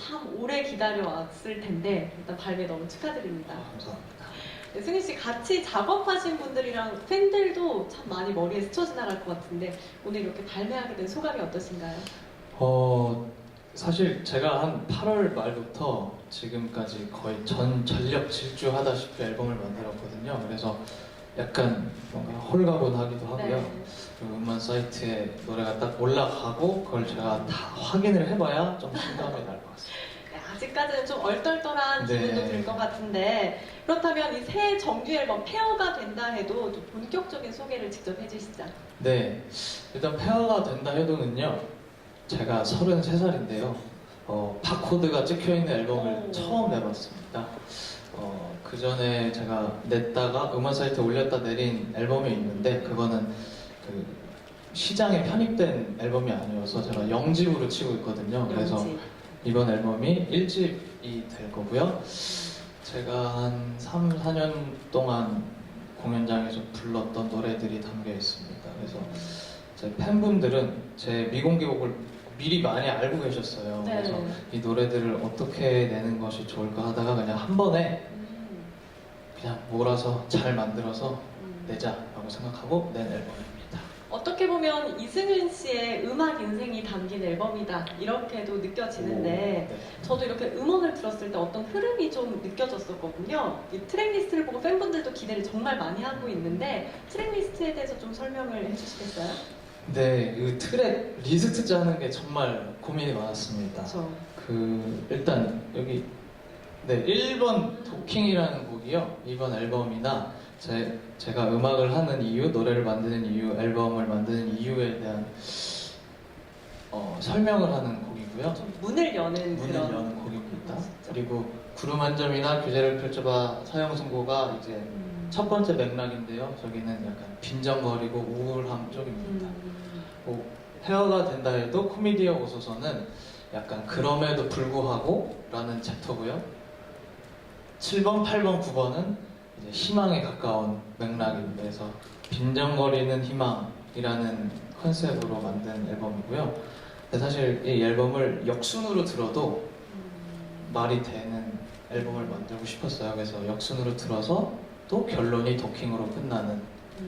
참 오래 기다려왔을 텐데 일단 발매 너무 축하드립니다. 감사합니다. 네, 승윤 씨 같이 작업하신 분들이랑 팬들도 참 많이 머리에 스쳐 지나갈 것 같은데 오늘 이렇게 발매하게 된 소감이 어떠신가요? 사실 제가 한 8월 말부터 지금까지 거의 전력 질주하다시피 앨범을 만들었거든요. 그래서 약간 뭔가 홀가분하기도 하고요. 네. 그 음원 사이트에 노래가 딱 올라가고 그걸 제가 다 확인을 해봐야 좀 실감이 날 것 같습니다. 네, 아직까지는 좀 얼떨떨한 네. 기분도 들 것 같은데 그렇다면 이 새 정규 앨범 페어가 된다 해도 좀 본격적인 소개를 직접 해주시죠. 네, 일단 페어가 된다 해도는요, 제가 33살인데요, 바코드가 찍혀있는 앨범을 오. 처음 내봤습니다. 그 전에 제가 냈다가 음원 사이트에 올렸다 내린 앨범이 있는데, 그거는 그 시장에 편입된 앨범이 아니어서 제가 0집으로 치고 있거든요. 그래서 영지. 이번 앨범이 1집이 될 거고요. 제가 한 3, 4년 동안 공연장에서 불렀던 노래들이 담겨 있습니다. 그래서 제 팬분들은 제 미공개곡을 미리 많이 알고 계셨어요. 네. 그래서 이 노래들을 어떻게 내는 것이 좋을까 하다가 그냥 한 번에 그냥 몰아서 잘 만들어서 내자라고 생각하고 낸 앨범입니다. 어떻게 보면 이승윤 씨의 음악 인생이 담긴 앨범이다 이렇게도 느껴지는데 네. 저도 이렇게 음원을 들었을 때 어떤 흐름이 좀 느껴졌었거든요. 이 트랙리스트를 보고 팬분들도 기대를 정말 많이 하고 있는데 트랙리스트에 대해서 좀 설명을 해주시겠어요? 네, 그 트랙 리스트 짜는 게 정말 고민이 많았습니다. 그렇죠. 일단 여기 네, 1번 도킹이라는 곡이요. 이번 앨범이나 제가 음악을 하는 이유, 노래를 만드는 이유, 앨범을 만드는 이유에 대한 설명을 하는 곡이고요. 좀 문을 여는 문을 그런 여는 곡입니다. 진짜. 그리고 구름 한 점이나 교재를 펼쳐봐 사형선고가 이제 첫 번째 맥락인데요. 저기는 약간 빈정거리고 우울함 쪽입니다. 뭐 페어가 된다 해도 코미디어 오소서는 약간 그럼에도 불구하고 라는 챕터고요. 7번, 8번, 9번은 이제 희망에 가까운 맥락입니다. 그래서 빈정거리는 희망이라는 컨셉으로 만든 앨범이고요. 근데 사실 이 앨범을 역순으로 들어도 말이 되는 앨범을 만들고 싶었어요. 그래서 역순으로 들어서 또 결론이 도킹으로 끝나는.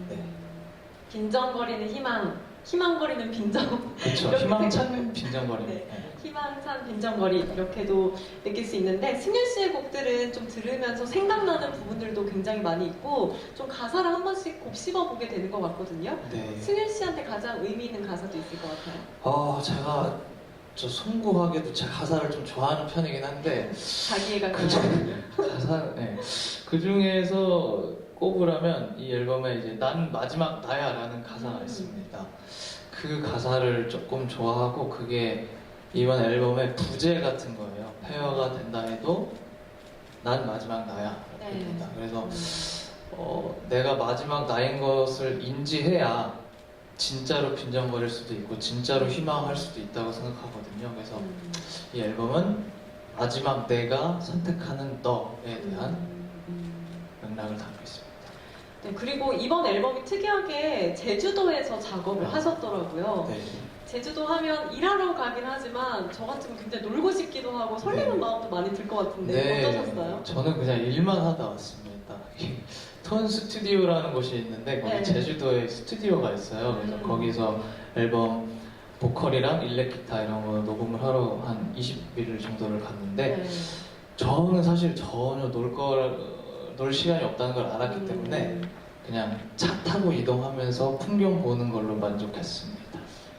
네. 빈정거리는 희망, 희망거리는 빈정. 그렇죠. 이렇게 희망찬 빈정거리. 네. 네. 희망찬 빈정거리 이렇게도 느낄 수 있는데 승윤 씨의 곡들은 좀 들으면서 생각나는 부분들도 굉장히 많이 있고 좀 가사를 한 번씩 곱씹어 보게 되는 것 같거든요. 네. 승윤 씨한테 가장 의미 있는 가사도 있을 것 같아요. 제가 송구하게도 제 가사를 좀 좋아하는 편이긴 한데 자기애가 그 강한. 네. 그 중에서 꼽으라면 이 앨범에 이제 난 마지막 나야라는 가사가 있습니다. 그 가사를 조금 좋아하고 그게 이번 앨범의 부제 같은 거예요. 페어가 된다 해도 난 마지막 나야 이렇게 네. 됩니다. 그래서 내가 마지막 나인 것을 인지해야 진짜로 빈정거릴 수도 있고 진짜로 희망할 수도 있다고 생각하거든요. 그래서 이 앨범은 마지막 내가 선택하는 너에 대한 맥락을 담고 있습니다. 네, 그리고 이번 앨범이 특이하게 제주도에서 작업을 하셨더라고요. 네. 제주도 하면 일하러 가긴 하지만 저 같으면 굉장히 놀고 싶기도 하고 설레는 네. 마음도 많이 들 것 같은데 어떠셨어요? 저는 그냥 일만 하다 왔습니다. 톤 스튜디오라는 곳이 있는데 거기 네. 제주도에 스튜디오가 있어요. 그래서 거기서 앨범 보컬이랑 일렉 기타 이런 거 녹음을 하러 한 20일 정도를 갔는데 네. 저는 사실 전혀 놀 시간이 없다는 걸 알았기 때문에 그냥 차 타고 이동하면서 풍경 보는 걸로 만족했습니다.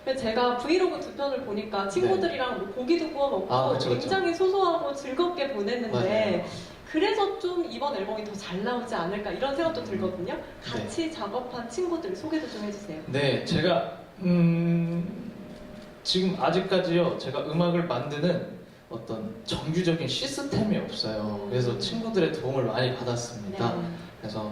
근데 제가 브이로그 두 편을 보니까 친구들이랑 뭐 고기도 구워 먹고 아, 그쵸, 그쵸. 굉장히 소소하고 즐겁게 보냈는데 맞아요. 그래서 좀 이번 앨범이 더 잘 나오지 않을까 이런 생각도 들거든요. 같이 작업한 친구들 소개도 좀 해주세요. 네, 제가 지금 아직까지요 제가 음악을 만드는 어떤 정규적인 시스템이 없어요. 그래서 친구들의 도움을 많이 받았습니다. 네. 그래서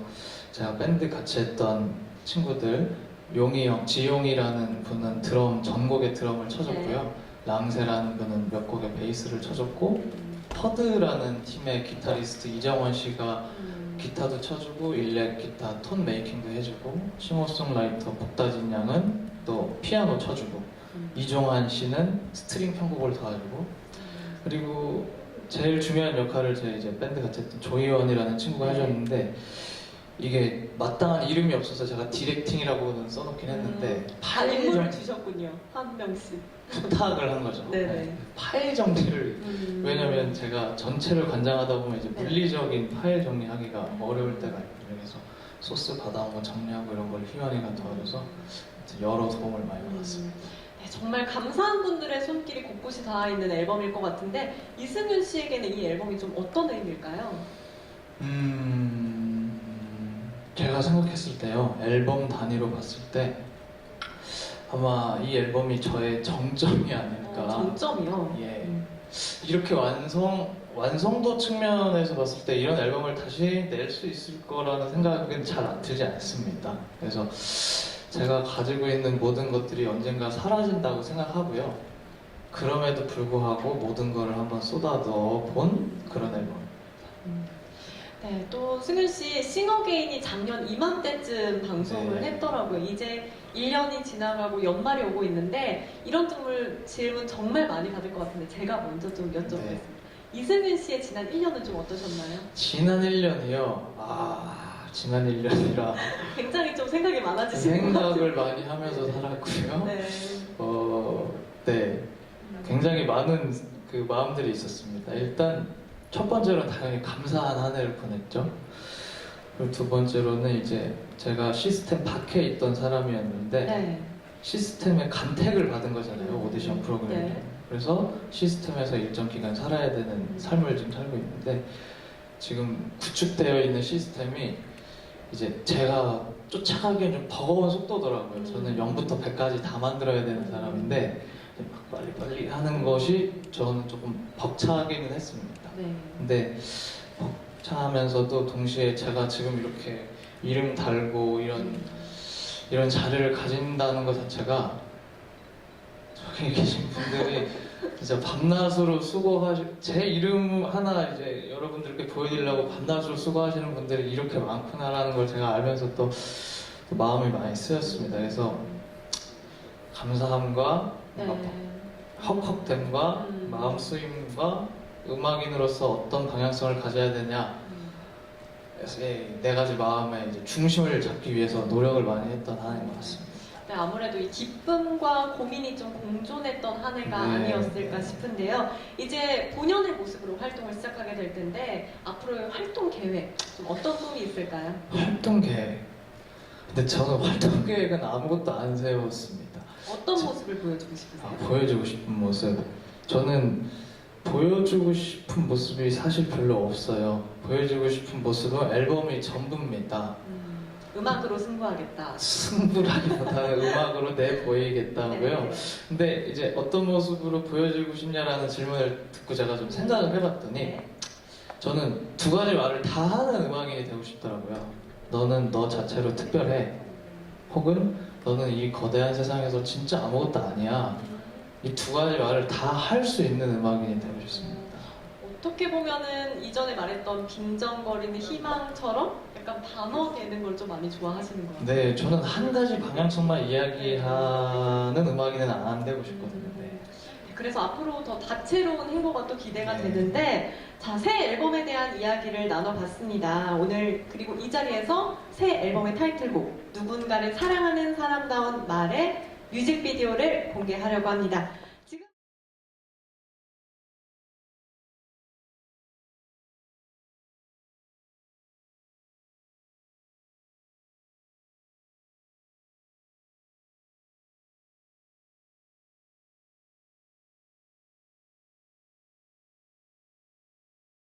제가 밴드 같이 했던 친구들 용이 형, 지용이라는 분은 전곡의 드럼을 쳐줬고요. 랑세라는 분은 몇 곡의 베이스를 쳐줬고 퍼드라는 팀의 기타리스트 이정원 씨가 기타도 쳐주고 일렉 기타 톤 메이킹도 해주고 싱어송라이터 복다진 양은 또 피아노 쳐주고 이종환 씨는 스트링 편곡을 도와주고 그리고 제일 중요한 역할을 제 이제 밴드 같이 했던 조이원이라는 친구가 해줬는데 이게 마땅한 이름이 없어서 제가 디렉팅이라고는 써놓긴 했는데 파일 인물을 정 주셨군요. 한 명씩. 부탁을 한 거죠. 네네. 네. 파일 정리를 왜냐면 제가 전체를 관장하다 보면 이제 네. 물리적인 파일 정리하기가 어려울 때가 있거든요. 그래서 소스 받아온 거 정리하고 이런 걸 희원이가 도와줘서 여러 도움을 많이 받았습니다. 네, 정말 감사한 분들의 손길이 곳곳이 닿아 있는 앨범일 것 같은데 이승윤 씨에게는 이 앨범이 좀 어떤 의미일까요? 제가 생각했을 때요, 앨범 단위로 봤을 때 아마 이 앨범이 저의 정점이 아닐까. 정점이요? 예. 이렇게 완성도 측면에서 봤을 때 이런 앨범을 다시 낼 수 있을 거라는 생각은 잘 들지 않습니다. 그래서 제가 가지고 있는 모든 것들이 언젠가 사라진다고 생각하고요. 그럼에도 불구하고 모든 거를 한번 쏟아넣어 본 그런 앨범입니다. 네, 또 승윤 씨 싱어게인이 작년 이맘때쯤 방송을 네. 했더라고요. 이제 1년이 지나가고 연말이 오고 있는데 이런 질문 정말 많이 받을 것 같은데 제가 먼저 좀 여쭤보겠습니다. 네. 이승윤 씨의 지난 1년은 좀 어떠셨나요? 지난 1년이요. 지난 1년이라 굉장히 좀 생각이 많아지시는 것 같아요. 생각을 많이 하면서 살았고요. 네. 네. 굉장히 많은 그 마음들이 있었습니다. 일단 첫 번째로는 당연히 감사한 한 해를 보냈죠. 그리고 두 번째로는 이제 제가 시스템 밖에 있던 사람이었는데 네. 시스템의 간택을 받은 거잖아요. 오디션 프로그램. 네. 그래서 시스템에서 일정 기간 살아야 되는 삶을 지금 살고 있는데 지금 구축되어 있는 시스템이 이제 제가 쫓아가기엔 좀 버거운 속도더라고요. 저는 0부터 100까지 다 만들어야 되는 사람인데 막 빨리빨리 하는 것이 저는 조금 벅차기는 했습니다. 네. 근데 벅차면서도 동시에 제가 지금 이렇게 이름 달고 이런 자리를 가진다는 것 자체가 저기 계신 분들이 진짜 밤낮으로 제 이름 하나 이제 여러분들께 보여드리려고 밤낮으로 수고하시는 분들이 이렇게 많구나라는 걸 제가 알면서 또 마음이 많이 쓰였습니다. 그래서 감사함과 네. 헉헉됨과 마음 쓰임과 음악인으로서 어떤 방향성을 가져야 되냐 그래서 네 가지 마음의 이제 중심을 잡기 위해서 노력을 많이 했던 한 해인 것 같습니다. 네, 아무래도 이 기쁨과 고민이 좀 공존했던 한 해가 네. 아니었을까 싶은데요. 이제 본연의 모습으로 활동을 시작하게 될 텐데 앞으로의 활동 계획 좀 어떤 꿈이 있을까요? 활동 계획. 근데 저는 활동 계획은 아무것도 안 세웠습니다. 어떤 모습을 보여주고 싶으세요? 보여주고 싶은 모습. 저는 보여주고 싶은 모습이 사실 별로 없어요. 보여주고 싶은 모습은 앨범이 전부입니다. 음악으로 승부하겠다. 승부라기보다는 음악으로 내보이겠다고요. 네. 근데 이제 어떤 모습으로 보여주고 싶냐라는 질문을 듣고 제가 좀 생각을 해봤더니 네. 저는 두 가지 말을 다 하는 음악인이 되고 싶더라고요. 너는 너 자체로 특별해. 혹은 너는 이 거대한 세상에서 진짜 아무것도 아니야. 이 두 가지 말을 다 할 수 있는 음악인이 되고 싶습니다. 어떻게 보면은 이전에 말했던 빈정거리는 희망처럼 약간 반어되는 걸 좀 많이 좋아하시는 것 같아요. 네, 저는 한 가지 방향성만 이야기하는 음악인은 안 되고 싶거든요. 네. 그래서 앞으로 더 다채로운 행보가 또 기대가 네. 되는데 자, 새 앨범에 대한 이야기를 나눠봤습니다. 오늘 그리고 이 자리에서 새 앨범의 타이틀곡 누군가를 사랑하는 사람다운 말의 뮤직비디오를 공개하려고 합니다.